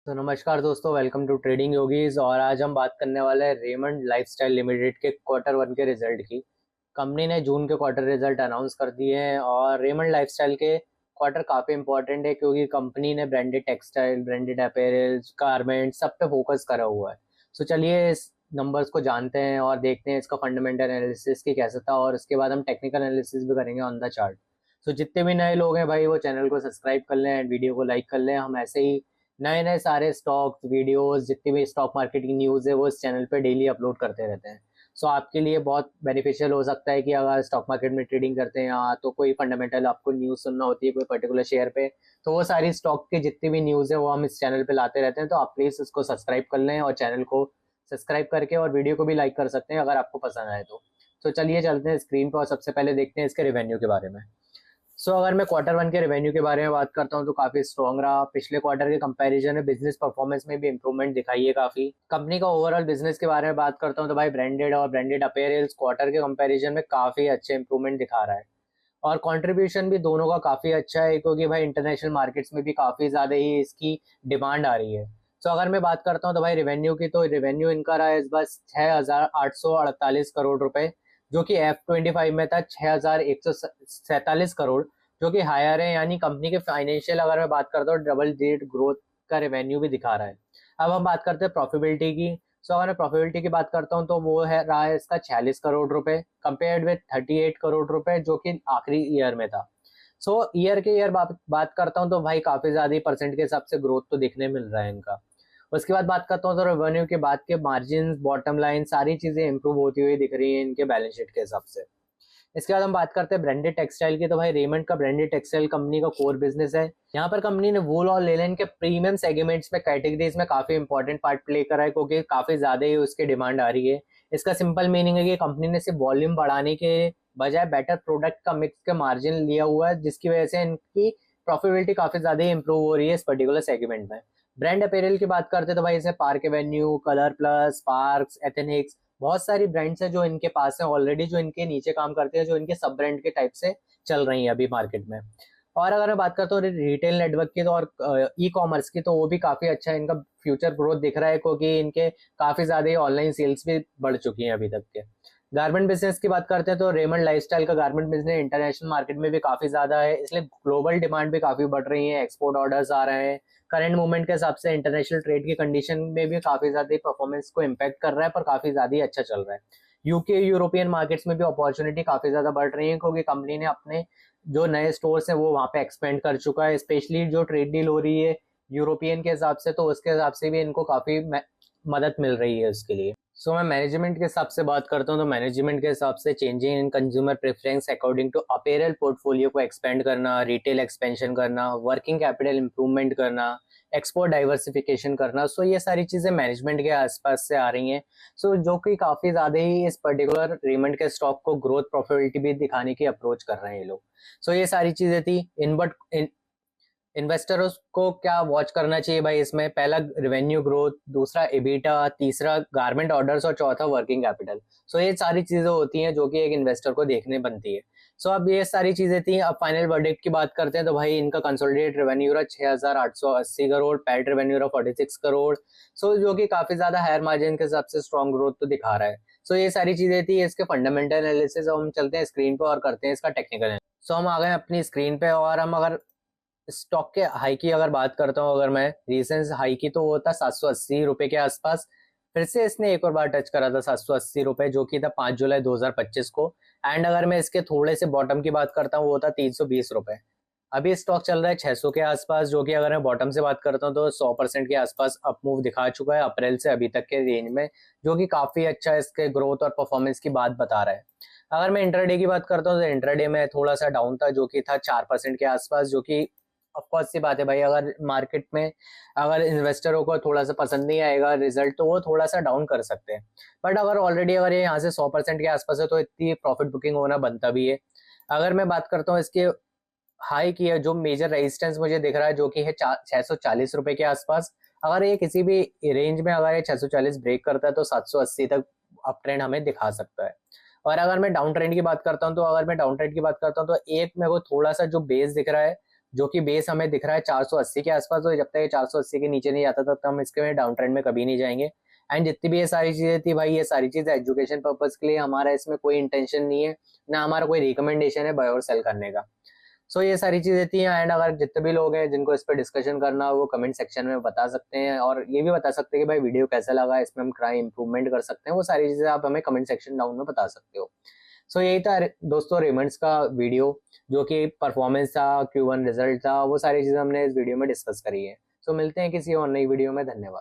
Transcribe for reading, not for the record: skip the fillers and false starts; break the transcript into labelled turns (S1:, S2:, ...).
S1: तो नमस्कार दोस्तों, वेलकम टू ट्रेडिंग योगीज। और आज हम बात करने वाले हैं रेमंड लाइफस्टाइल लिमिटेड के क्वार्टर 1 के रिजल्ट की। कंपनी ने जून के क्वार्टर रिजल्ट अनाउंस कर दिए हैं और रेमंड लाइफस्टाइल के क्वार्टर काफ़ी इंपॉर्टेंट है क्योंकि कंपनी ने branded textile, branded apparel, garment सब पे फोकस करा हुआ है। सो चलिए इस नंबर्स को जानते हैं और देखते हैं इसका फंडामेंटल एनालिसिस की कैसा था, और उसके बाद हम टेक्निकल एनालिसिस भी करेंगे ऑन द चार्ट। सो जितने भी नए लोग हैं भाई, वो चैनल को सब्सक्राइब कर लें एंड वीडियो को लाइक कर लें। हम ऐसे ही नए नए सारे स्टॉक्स, वीडियोस, जितनी भी स्टॉक मार्केट की न्यूज़ है वो इस चैनल पे डेली अपलोड करते रहते हैं। सो आपके लिए बहुत बेनिफिशियल हो सकता है कि अगर स्टॉक मार्केट में ट्रेडिंग करते हैं या तो कोई फंडामेंटल आपको न्यूज़ सुनना होती है कोई पर्टिकुलर शेयर पे, तो वो सारी स्टॉक की जितनी भी न्यूज़ है वो हम इस चैनल पे लाते रहते हैं। तो आप प्लीज़ इसको सब्सक्राइब कर लें और चैनल को सब्सक्राइब करके और वीडियो को भी लाइक कर सकते हैं अगर आपको पसंद आए तो चलिए चलते हैं स्क्रीन पर और सबसे पहले देखते हैं इसके रेवेन्यू के बारे में। अगर मैं क्वार्टर 1 के रेवेन्यू के बारे में बात करता हूँ तो काफी स्ट्रॉन्ग रहा। पिछले क्वार्टर के कंपैरिजन में बिजनेस परफॉर्मेंस में भी इंप्रूवमेंट दिखाई है काफी। कंपनी का ओवरऑल बिजनेस के बारे में बात करता हूँ तो भाई ब्रांडेड और ब्रांडेड अपैरल्स क्वार्टर के कंपैरिजन में काफी अच्छे इंप्रूवमेंट दिखा रहा है और कंट्रीब्यूशन भी दोनों का काफी अच्छा है क्योंकि भाई इंटरनेशनल मार्केट्स में भी काफी ज्यादा ही इसकी डिमांड आ रही है। अगर मैं बात करता हूँ तो भाई रेवेन्यू की, तो रेवेन्यू इनका रहा है इस बार 6,848 करोड़ रुपए, जो कि F25 में था 6,147 करोड़, जो कि हायर है। यानी कंपनी के फाइनेंशियल अगर मैं बात करता हूँ डबल डिजिट ग्रोथ का रेवेन्यू भी दिखा रहा है। अब हम बात करते हैं प्रॉफिटेबिलिटी की। अगर मैं प्रॉफिटेबिलिटी की बात करता हूँ तो वो है रहा है इसका 46 करोड़ रुपए कंपेयर्ड विद 38 करोड़ रुपए जो कि आखिरी ईयर में था। ईयर के ईयर बात करता हूँ तो भाई काफी ज्यादा परसेंट के हिसाब से ग्रोथ तो देखने मिल रहा है इनका। उसके बाद बात करता हूँ तो रेवेन्यू के बाद के मार्जिन, बॉटम लाइन, सारी चीजें इंप्रूव होती हुई दिख रही है इनके बैलेंस शीट के हिसाब से। इसके बाद हम बात करते हैं ब्रांडेड टेक्सटाइल की। तो भाई रेमंड का ब्रांडेड टेक्सटाइल कंपनी का कोर बिजनेस है। यहाँ पर कंपनी ने वूल और लेलन के प्रीमियम सेगमेंट्स में, कैटेगरीज में काफी इंपॉर्टेंट पार्ट प्ले करा है क्योंकि काफी ज्यादा ही उसकी डिमांड आ रही है। इसका सिंपल मीनिंग है कि कंपनी ने सिर्फ वॉल्यूम बढ़ाने के बजाय बेटर प्रोडक्ट का मिक्स के मार्जिन लिया हुआ है, जिसकी वजह से इनकी प्रॉफिटेबिलिटी काफी ज्यादा ही इंप्रूव हो रही है इस पर्टिकुलर सेगमेंट में। ब्रांड अपैरल की बात करते हैं तो भाई इसमें Park Avenue, Color Plus, Parx, Ethnix, बहुत सारी ब्रांड्स है जो इनके पास है ऑलरेडी, जो इनके नीचे काम करते हैं, जो इनके सब ब्रांड के टाइप से चल रही है अभी मार्केट में। और अगर मैं बात करता हूँ रिटेल नेटवर्क की तो और ई कॉमर्स की, तो वो भी काफी अच्छा है। इनका फ्यूचर ग्रोथ दिख रहा है क्योंकि इनके काफी ज्यादा ऑनलाइन सेल्स भी बढ़ चुकी हैं अभी तक के। गारमेंट बिजनेस की बात करते हैं तो रेमंड लाइफस्टाइल का गारमेंट बिजनेस इंटरनेशनल मार्केट में भी काफी ज्यादा है, इसलिए ग्लोबल डिमांड भी काफी बढ़ रही है, एक्सपोर्ट ऑर्डर्स आ रहे हैं। करंट मूवमेंट के हिसाब से इंटरनेशनल ट्रेड की कंडीशन में भी काफी ज्यादा परफॉर्मेंस को इम्पैक्ट कर रहा है, पर काफी ज्यादा अच्छा चल रहा है। यूके, यूरोपियन मार्केट्स में भी अपॉर्चुनिटी काफी ज्यादा बढ़ रही है क्योंकि कंपनी ने अपने जो नए स्टोर्स हैं वो वहाँ पे एक्सपेंड कर चुका है। स्पेशली जो ट्रेड डील हो रही है यूरोपियन के हिसाब से, तो उसके हिसाब से भी इनको काफी मदद मिल रही है उसके लिए। मैं मैनेजमेंट के हिसाब से बात करता हूँ तो मैनेजमेंट के हिसाब से changing in consumer preference according to apparel portfolio को एक्सपेंड करना, रिटेल एक्सपेंशन करना, वर्किंग कैपिटल इंप्रूवमेंट करना, एक्सपोर्ट डाइवर्सिफिकेशन करना, ये सारी चीजें मैनेजमेंट के आसपास से आ रही हैं। जो कि काफी ज्यादा ही इस पर्टिकुलर रेमंड के स्टॉक को ग्रोथ प्रॉफिटेबिलिटी भी दिखाने की अप्रोच कर रहे हैं ये लोग। ये सारी चीजें थी। इन्वेस्टर्स को क्या वॉच करना चाहिए भाई इसमें? पहला रेवेन्यू ग्रोथ, दूसरा एबिटा, तीसरा गारमेंट ऑर्डर्स और चौथा वर्किंग कैपिटल। ये सारी चीजें होती हैं जो कि एक इन्वेस्टर को देखने बनती है। अब ये सारी चीजें थी। अब फाइनल वर्डिक्ट की बात करते हैं तो भाई इनका कंसोलिडेटेड रेवेन्यू रहा 6,880 करोड़, पैट रेवेन्यू रहा 46 करोड़। जो कि काफी ज्यादा हायर मार्जिन के हिसाब से स्ट्रॉन्ग ग्रोथ तो दिखा रहा है। ये सारी चीजें थी इसके फंडामेंटल एनालिसिस। हम चलते हैं स्क्रीन पर और करते हैं इसका टेक्निकल। हम आ गए अपनी स्क्रीन पे और हम अगर स्टॉक के हाई की अगर बात करता हूँ, अगर मैं रिसेंट हाई की, तो वो था 780 रुपए के आसपास। फिर से इसने एक और बार टच करा था 780 रुपए, जो कि था 5 जुलाई 2025 को। एंड अगर मैं इसके थोड़े से बॉटम की बात करता हूँ वो था 320 रुपए। अभी स्टॉक चल रहा है 600 के आसपास, जो कि अगर मैं बॉटम से बात करता हूँ तो 100% के आसपास अप मूव दिखा चुका है अप्रैल से अभी तक के रेंज में, जो कि काफी अच्छा इसके ग्रोथ और परफॉर्मेंस की बात बता रहा है। अगर मैं इंट्राडे की बात करता हूँ तो इंट्राडे में थोड़ा सा डाउन था, जो कि था 4% के आसपास, जो कि ऑफकोर्स सी बात है भाई, अगर मार्केट में अगर इन्वेस्टरों को थोड़ा सा पसंद नहीं आएगा रिजल्ट तो वो थोड़ा सा डाउन कर सकते हैं। बट अगर ऑलरेडी अगर ये यहाँ से 100% के आसपास है तो इतनी प्रॉफिट बुकिंग होना बनता भी है। अगर मैं बात करता हूँ इसके हाई की है, जो मेजर रेजिस्टेंस मुझे दिख रहा है जो कि है 640 रुपए के आसपास। अगर ये किसी भी रेंज में अगर ये 640 ब्रेक करता है तो 780 तक अप ट्रेंड हमें दिखा सकता है। और अगर मैं डाउन ट्रेंड की बात करता हूँ तो एक मेरे को थोड़ा सा जो बेस दिख रहा है जो कि बेस हमें दिख रहा है 480 के आसपास, तो जब तक ये 480 के नीचे नहीं जाता तब तक हम इसके डाउन ट्रेंड में कभी नहीं जाएंगे। एंड जितनी भी ये सारी चीज़ें थी भाई, ये सारी चीज़ें एजुकेशन पर्पज़ के लिए, हमारा इसमें कोई इंटेंशन नहीं है, ना हमारा कोई रिकमेंडेशन है बाय और सेल करने का। सो ये सारी चीज़ें थी। एंड अगर जितने भी लोग हैं जिनको इस पर डिस्कशन करना हो वो कमेंट सेक्शन में बता सकते हैं, और ये भी बता सकते हैं कि भाई वीडियो कैसा लगा, इसमें हम ट्राई इंप्रूवमेंट कर सकते हैं, वो सारी चीज़ें आप हमें कमेंट सेक्शन डाउन में बता सकते हो। सो यही था दोस्तों रेमंड्स का वीडियो, जो कि परफॉर्मेंस था, Q1 रिजल्ट था, वो सारी चीज़ें हमने इस वीडियो में डिस्कस करी है। सो मिलते हैं किसी और नई वीडियो में। धन्यवाद।